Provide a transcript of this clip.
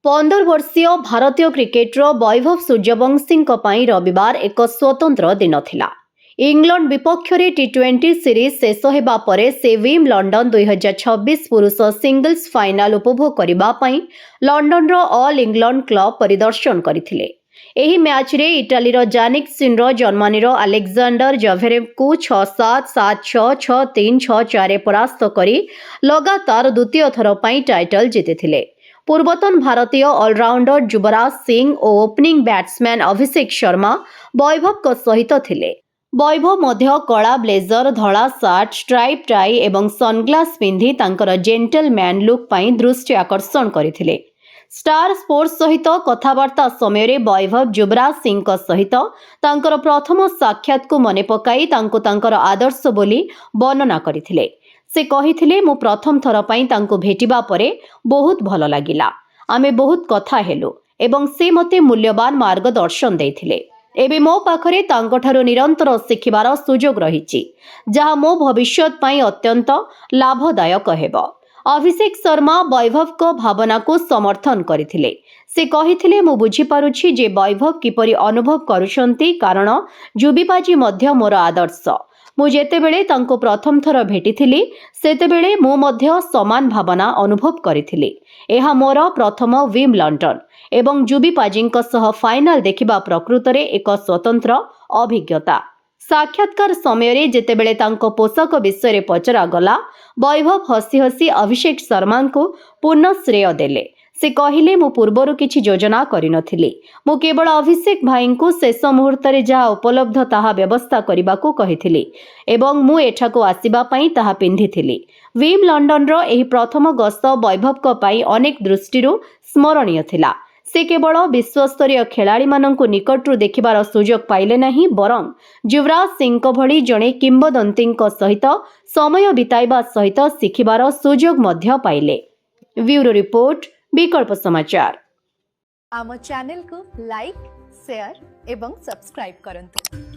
15 वर्षीय भारतीय क्रिकेटर वैभव सूर्यवंशी रविवार एक स्वतंत्र दिन थिला। इंग्लैंड विपक्ष टी20 सीरीज शेष होगा पर से विम्बलडन 2026 पुरुष सिंगल्स फाइनाल उपभोग करने लंडन ऑल इंग्लैंड क्लब परिदर्शन करथिले। एही मैच रे इटाली जानिक सिनर जर्मनी अलेक्जेंडर जवेरेव को 6-7, 7-6, 6-3, 6-4 परास्त करी लगातार द्वितीय थर पई टाइटल जीतिथिले। पूर्वतन भारतीय ऑलराउंडर युवराज सिंह और ओपनिंग बैट्समैन अभिषेक शर्मा वैभव सहित थिले। वैभव मध्य कला ब्लेजर, धला सार्ट, स्ट्राइप टाई एवं सनग्लास पिंधि तांकर जेंटलमैन लुक पई दृष्टि आकर्षण करथिले। स्टार स्पोर्ट्स सहित कथबार्ता समय वैभव युवराज सिंह सहित तांकर प्रथम साक्षात को मने पकाई तांको तांकर आदर्श बोली वर्णना करथिले। से कहिथिले मु प्रथम थर पई तांको भेटिबा परे बहुत भल लागिला। आमे बहुत कथा हेलु एवं से मते मूल्यवान मार्गदर्शन देथिले। एबे मो पाखरे तांकोठारो निरंतर शिखिबार सुजोग रहिछि, जहा मो भविष्यत पई अत्यंत लाभदायक हेबो। अभिषेक शर्मा वैभव को भावना को समर्थन करथिले। से कहिथिले मु बुझी पारुछि जे वैभव किपरि अनुभव करुछंती, कारण जुबीबाजी मध्य मोर आदर्श। मु जेतेबेले तांको प्रथम थर भेटिथिली सेतेबेले मु मध्य समान भावना अनुभव करिथिली। एहा मोर प्रथम विम्बलडन एवं जुबीबाजींक सह फाइनाल देखिबा प्रकृतरे एक स्वतंत्र अभिज्ञता। साक्षात्कार समय जेतेबेले तांको पोषक विषय पचरा गला, वैभव हसी हसी अभिषेक शर्मा को पूर्ण श्रेय देले। से कहिले मु पूर्वरु किछि योजना करिनथिली, मु केवल अभिषेक भाई को शेष मुहूर्त रे जहा उपलब्ध ताहा व्यवस्था करिबाकू कहिथिली एवं मु एठाको आसीबा पई ताहा पिंधिथिली। विम्बलडन रो एही प्रथम गस्त वैभव को पई अनेक दृष्टिरु स्मरणीय थिला। से केवल विश्वस्तरीय खेलाड़ी माननकु निकटरू देखिबार सुजोग पाइले नहीं, बरं युवराज सिंह भली जणे किंबदंतींक सहित समय बिताइबा सहित शिखिबार सुजोग मध्य पाइले। ब्यूरो रिपोर्ट, विकल्प समाचार। आम चैनल को लाइक, शेयर एवं सब्सक्राइब करंतु।